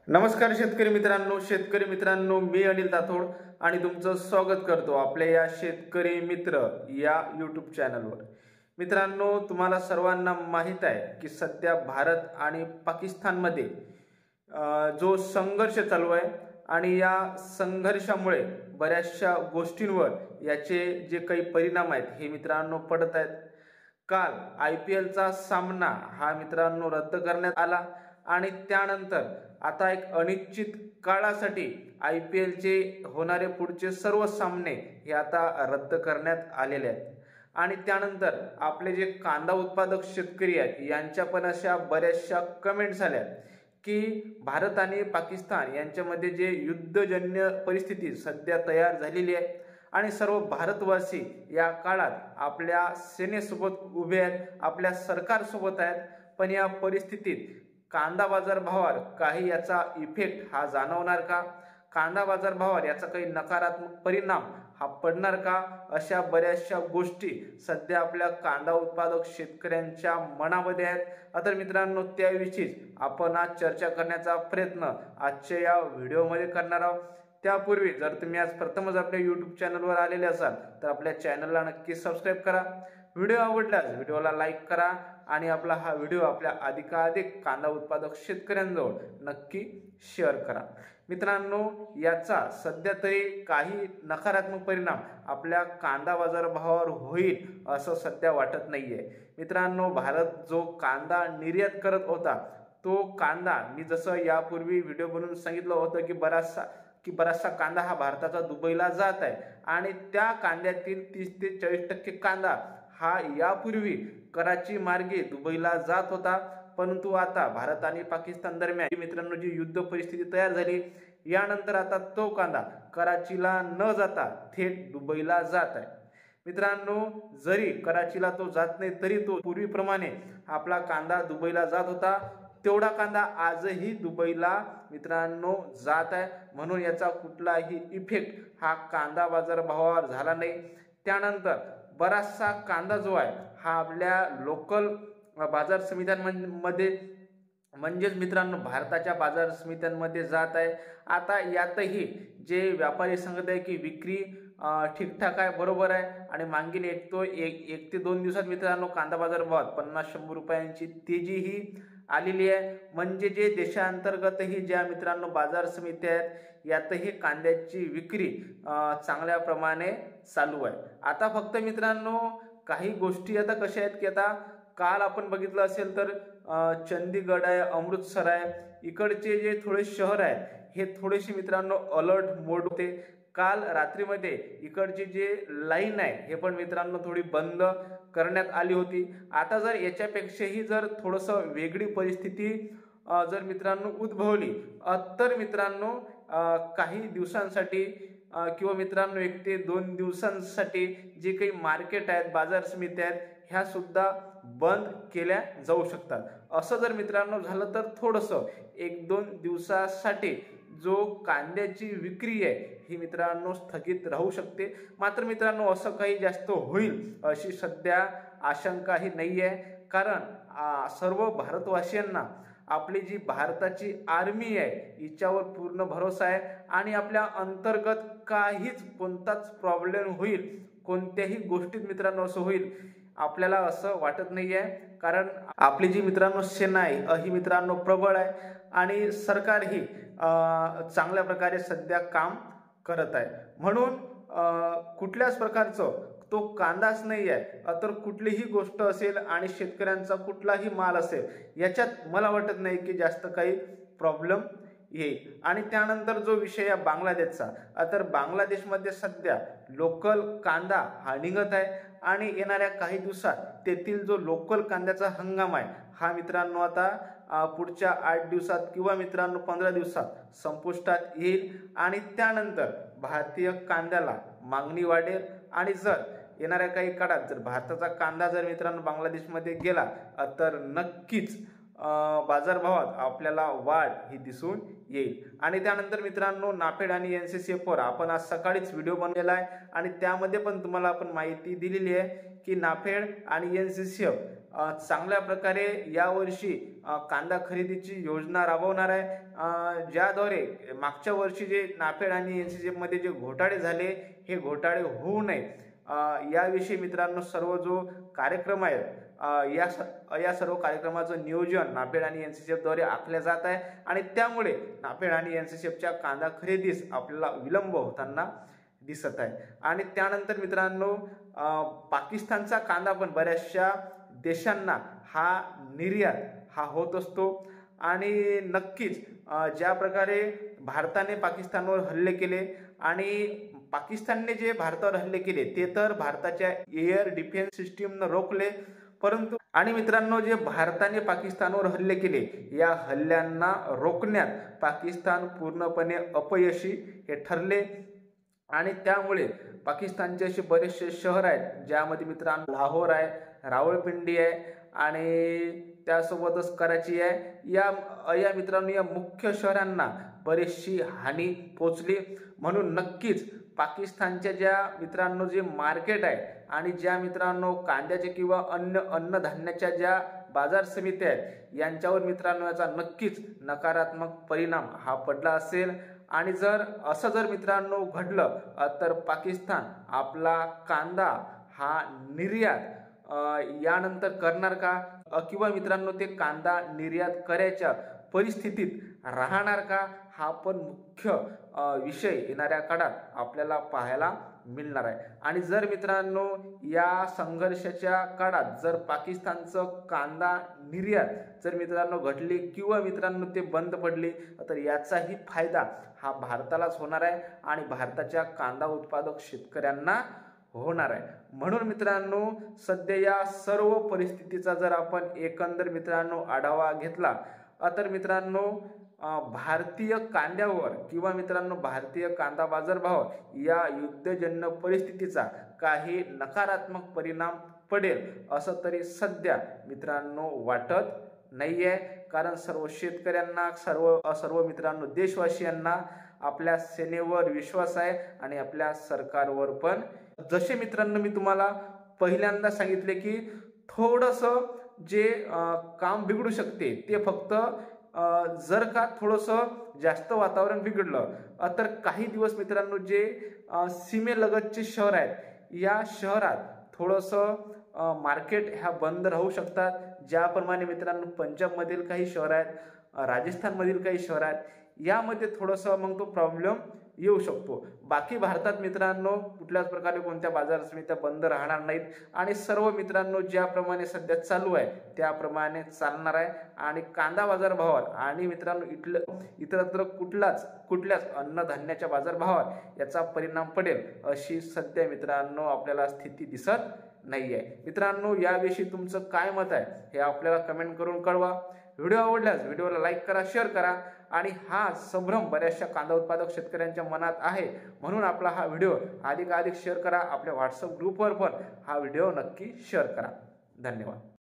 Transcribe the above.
नमस्कार शेतकरी मित्रांनो मी अनिल दाथोड आणि तुमचं स्वागत करतो आपल्या या शेतकरी मित्र या यूट्यूब चॅनलवर। मित्रांनो, तुम्हाला सर्वांना माहित आहे की सध्या भारत आणि पाकिस्तानमध्ये जो संघर्ष चालू आहे आणि या संघर्षामुळे बऱ्याचशा गोष्टींवर याचे जे काही परिणाम आहेत हे मित्रांनो पडत आहेत। काल IPLचा सामना हा मित्रांनो रद्द करण्यात आला आणि त्यानंतर आता एक अनिश्चित काळासाठी IPLचे होणारे पुढचे सर्व सामने हे आता रद्द करण्यात आलेले आहेत। आणि त्यानंतर आपले जे कांदा उत्पादक शेतकरी आहेत यांच्या पण अशा बऱ्याचशा कमेंट्स आल्या की भारत आणि पाकिस्तान यांच्यामध्ये जे युद्धजन्य परिस्थिती सध्या तयार झालेली आहे आणि सर्व भारतवासी या काळात आपल्या सेनेसोबत उभे आहेत, आपल्या सरकारसोबत आहेत। पण या परिस्थितीत कांदा बाजार भावावर काही याचा इफेक्ट हा जाणवणार का? कांदा बाजार भावावर याचा काही नकारात्मक परिणाम हा पडणार का? अशा बऱ्याचशा गोष्टी सध्या आपल्या कांदा उत्पादक शेतकऱ्यांच्या मनामध्ये आहेत। तर मित्रांनो, त्याविषयीच आपण आज चर्चा करण्याचा प्रयत्न आजच्या या व्हिडिओमध्ये करणार आहोत। त्यापूर्वी जर तुम्ही आज प्रथमच आपल्या YouTube चॅनलवर आलेले असाल तर आपल्या चॅनलला नक्की सबस्क्राइब करा। व्हिडिओ आवडल्यास व्हिडिओला लाईक करा आणि आपला हा व्हिडिओ आपल्या अधिकाधिक कांदा उत्पादक शेतकऱ्यांजवळ नक्की शेअर करा। मित्रांनो, याचा सध्या तरी काही नकारात्मक परिणाम आपल्या कांदा बाजार भावावर होईल असं सध्या वाटत नाहीये। मित्रांनो, भारत जो कांदा निर्यात करत होता तो कांदा मी जसं यापूर्वी व्हिडिओ बनवून सांगितलं होतं की बराचसा कांदा हा भारताचा दुबईला जात आहे आणि त्या कांद्यातील 30 ते 40% कांदा हा यापूर्वी कराची मार्गे दुबईला जात होता। परंतु आता भारत आणि पाकिस्तान दरम्यान मित्रांनो जी युद्ध परिस्थिती तयार झाली यानंतर आता तो कांदा कराचीला न जाता थेट दुबईला जात आहे। मित्रांनो, जरी कराचीला तो जात नाही तरी तो पूर्वीप्रमाणे आपला कांदा दुबईला जात होता, तेवढा कांदा आजही दुबईला मित्रांनो जात आहे। म्हणून याचा कुठलाही इफेक्ट हा कांदा बाजार भावावर झाला नाही। त्यानंतर बराचसा कांदा जो आहे हा आपल्या लोकल बाजार समित्यांमध्ये म्हणजेच मित्रांनो भारताच्या बाजार समित्यांमध्ये जात आहे। आता यातही जे व्यापारी सांगत आहे की विक्री ठीकठाक आहे, बरोबर आहे आणि मागील एक ते दोन दिवसात मित्रांनो कांदा बाजार भावात 50-100 रुपयांची तेजी ही आलेली आहे। म्हणजे जे देशांतर्गतही ज्या मित्रांनो बाजार समित्या आहेत यातही कांद्याची विक्री चांगल्या प्रमाणे चालू आहे। आता फक्त मित्रांनो काही गोष्टी आता कशा आहेत की आता काल आपण बघितलं असेल तर चंदीगड आहे, अमृतसर आहे, इकडचे जे थोडे शहर आहेत हे थोडेसे मित्रांनो अलर्ट मोड होते। काल रात्रीमध्ये इकडची जे लाईन आहे हे पण मित्रांनो थोडी बंद करण्यात आली होती। आता जर याच्यापेक्षाही जर थोडंसं वेगळी परिस्थिती जर मित्रांनो उद्भवली तर मित्रांनो काही दिवसांसाठी किंवा मित्रांनो 1 ते 2 दिवसांसाठी जे काही मार्केट आहेत, बाजार समित्या आहेत ह्या सुद्धा बंद केल्या जाऊ शकतात। असं जर मित्रांनो झालं तर थोडंसं 1-2 दिवसासाठी जो कांद्याची विक्री आहे ही मित्रांनो स्थगित राहू शकते। मात्र मित्रांनो असं काही जास्त होईल अशी सध्या आशंकाही नाही आहे, कारण सर्व भारतवासियांना आपली जी भारताची आर्मी आहे हिच्यावर पूर्ण भरोसा आहे आणि आपल्या अंतर्गत कोणताच प्रॉब्लेम होईल, कोणत्याही गोष्टीत मित्रांनो असं होईल आपल्याला असं वाटत नाहीये। कारण आपली जी मित्रांनो सेना आहे ही मित्रांनो प्रबळ आहे आणि सरकार ही चांगल्या प्रकारे सध्या काम करत आहे। म्हणून कुठल्याच प्रकारचं तो कांदाच नाही आहे तर कुठलीही गोष्ट असेल आणि शेतकऱ्यांचा कुठलाही माल असेल याच्यात मला वाटत नाही की जास्त काही प्रॉब्लेम येईल। आणि त्यानंतर जो विषय आहे बांगलादेशचा, तर बांगलादेशमध्ये सध्या लोकल कांदा हा निघत आहे आणि येणाऱ्या काही दिवसात तेथील जो लोकल कांद्याचा हंगाम आहे हा मित्रांनो आता पुढच्या 8 दिवसात किंवा मित्रांनो 15 दिवसात संपुष्टात येईल आणि त्यानंतर भारतीय कांद्याला मागणी वाढेल आणि जर येणाऱ्या काही काळात जर भारताचा कांदा जर मित्रांनो बांगलादेशमध्ये गेला तर नक्कीच बाजारभावात आपल्याला वाढ ही दिसून येईल। आणि त्यानंतर मित्रांनो नाफेड आणि NCCF वर आपण आज सकाळीच व्हिडिओ बनवलेला आहे आणि त्यामध्ये पण तुम्हाला आपण माहिती दिलेली आहे की नाफेड आणि NCCF चांगल्या प्रकारे यावर्षी कांदा खरेदीची योजना राबवणार आहे, ज्याद्वारे मागच्या वर्षी जे नाफेड आणि NCCF मध्ये जे घोटाळे झाले हे घोटाळे होऊ नये याविषयी मित्रांनो सर्व जो कार्यक्रम आहे या सर्व कार्यक्रमाचं नियोजन नाफेड आणि NCCF द्वारे आखले जात आहे आणि त्यामुळे नाफेड आणि NCCFच्या कांदा खरेदीस आपल्याला विलंब होताना दिसत आहे। आणि त्यानंतर मित्रांनो पाकिस्तानचा कांदा पण बऱ्याचशा देशांना हा निर्यात हा होत असतो आणि नक्कीच ज्या प्रकारे भारताने पाकिस्तानवर हल्ले केले आणि पाकिस्तानने जे भारतावर हल्ले केले ते तर भारताच्या एअर डिफेन्स सिस्टीमनं रोखले, परंतु आणि मित्रांनो जे भारताने पाकिस्तानवर हल्ले केले या हल्ल्यांना रोखण्यात पाकिस्तान पूर्णपणे अपयशी हे ठरले आणि त्यामुळे पाकिस्तानचे असे बरेचसे शहर आहेत ज्यामध्ये मित्रांनो लाहोर आहे, रावळपिंडी आहे आणि त्यासोबतच कराची आहे। या मित्रांनो या मुख्य शहरांना बरीचशी हानी पोचली। म्हणून नक्कीच पाकिस्तानच्या ज्या मित्रांनो जे मार्केट आहे आणि ज्या मित्रांनो कांद्याचे किंवा अन्नधान्याच्या ज्या बाजार समित्या आहेत यांच्यावर मित्रांनो याचा नक्कीच नकारात्मक परिणाम हा पडला असेल आणि जर मित्रांनो घडलं तर पाकिस्तान आपला कांदा हा निर्यात यानंतर करणार का किंवा मित्रांनो ते कांदा निर्यात करायच्या परिस्थितीत राहणार का हा पण मुख्य विषय येणाऱ्या काळात आपल्याला पाहायला मिळणार आहे। आणि जर मित्रांनो या संघर्षाच्या काळात जर पाकिस्तानचं कांदा निर्यात जर मित्रांनो घडली किंवा मित्रांनो ते बंद पडले तर याचाही फायदा हा भारतालाच होणार आहे आणि भारताच्या कांदा उत्पादक शेतकऱ्यांना होणार आहे। म्हणून मित्रांनो सध्या या सर्व परिस्थितीचा जर आपण एकंदर मित्रांनो आढावा घेतला तर मित्रांनो भारतीय कांद्यावर किंवा मित्रांनो भारतीय कांदा बाजारभाव या युद्धजन्य परिस्थितीचा काही नकारात्मक परिणाम पडेल असं तरी सध्या मित्रांनो वाटत नाहीये, कारण सर्व शेतकऱ्यांना सर्व मित्रांनो देशवासियांना आपल्या सेनेवर विश्वास आहे आणि आपल्या सरकारवर पण। जसे मित्रांनो मी तुम्हाला पहिल्यांदा सांगितले की थोडंसं जे काम बिघडू शकते ते फक्त जर का थोडंसं जास्त वातावरण बिघडलं तर काही दिवस मित्रांनो जे सीमेलगतचे शहर आहेत या शहरात थोडंसं मार्केट ह्या बंद राहू शकतात, ज्याप्रमाणे मित्रांनो पंजाब मधील काही शहर आहेत, राजस्थान मधील काही शहर आहेत यामध्ये थोडंसं मग तो प्रॉब्लेम येऊ शकतो। बाकी भारतात मित्रांनो कुठल्याच प्रकारे कोणत्या बाजार समित्या बंद राहणार नाहीत आणि सर्व मित्रांनो ज्याप्रमाणे सध्या चालू आहे त्याप्रमाणे चालणार आहे आणि कांदा बाजारभावावर आणि मित्रांनो इतरत्र कुठल्याच अन्नधान्याच्या बाजारभावावर याचा परिणाम पडेल अशी सध्या मित्रांनो आपल्याला स्थिती दिसत नाहीये। मित्रांनो याविषयी तुमचं काय मत आहे हे आपल्याला कमेंट करून कळवा। व्हिडिओ आवडल्यास व्हिडिओला लाईक करा, शेअर करा आणि हा संभ्रम बऱ्याचशा कांदा उत्पादक शेतकऱ्यांच्या मनात आहे म्हणून आपला हा व्हिडिओ अधिकाधिक शेअर करा। आपल्या व्हॉट्सअप ग्रुपवर पण हा व्हिडिओ नक्की शेअर करा। धन्यवाद।